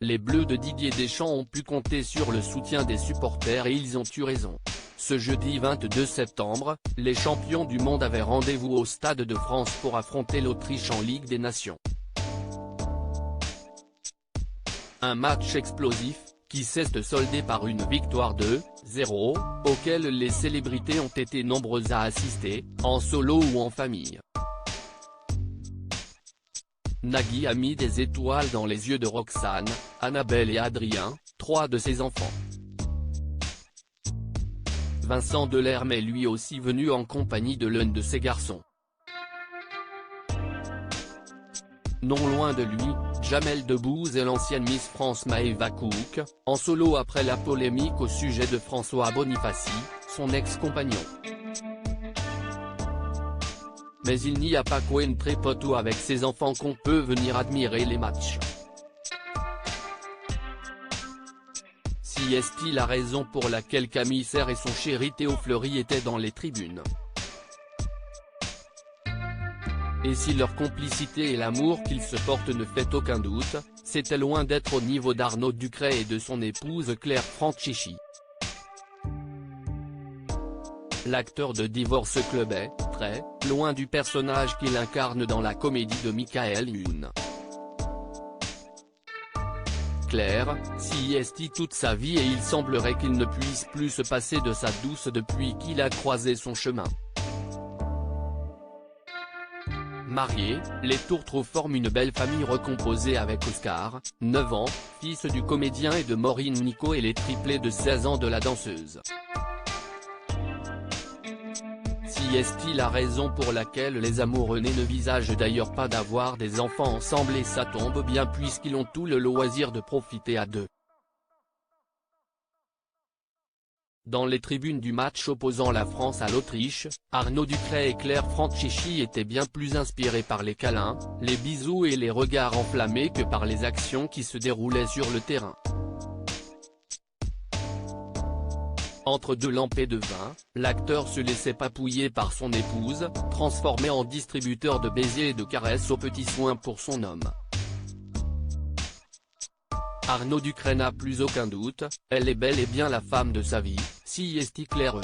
Les Bleus de Didier Deschamps ont pu compter sur le soutien des supporters et ils ont eu raison. Ce jeudi 22 septembre, les champions du monde avaient rendez-vous au Stade de France pour affronter l'Autriche en Ligue des Nations. Un match explosif, qui s'est soldé par une victoire 2-0, auquel les célébrités ont été nombreuses à assister, en solo ou en famille. Nagui a mis des étoiles dans les yeux de Roxane, Annabelle et Adrien, 3 de ses enfants. Vincent Delerme est lui aussi venu en compagnie de l'un de ses garçons. Non loin de lui, Jamel Debbouze et l'ancienne Miss France Maëva Cook, en solo après la polémique au sujet de François Bonifaci, son ex-compagnon. Mais il n'y a pas qu'Ouen Trépoteau avec ses enfants qu'on peut venir admirer les matchs. Si est-il la raison pour laquelle Camille Serre et son chéri Théo Fleury étaient dans les tribunes? Et si leur complicité et l'amour qu'ils se portent ne fait aucun doute, c'était loin d'être au niveau d'Arnaud Ducret et de son épouse Claire Franchichi. L'acteur de Divorce Club est, très, loin du personnage qu'il incarne dans la comédie de Michael Youn. Claire, s'y est toute sa vie et il semblerait qu'il ne puisse plus se passer de sa douce depuis qu'il a croisé son chemin. Mariés, les Tourtereaux forment une belle famille recomposée avec Oscar, 9 ans, fils du comédien et de Maureen Nico et les triplés de 16 ans de la danseuse. Si est-il la raison pour laquelle les amoureux nés ne visagent d'ailleurs pas d'avoir des enfants ensemble et ça tombe bien puisqu'ils ont tout le loisir de profiter à deux. Dans les tribunes du match opposant la France à l'Autriche, Arnaud Ducret et Claire Franchichi étaient bien plus inspirés par les câlins, les bisous et les regards enflammés que par les actions qui se déroulaient sur le terrain. Entre deux lampées de vin, l'acteur se laissait papouiller par son épouse, transformée en distributeur de baisers et de caresses aux petits soins pour son homme. Arnaud Ducret n'a plus aucun doute, elle est bel et bien la femme de sa vie, si est-il clair.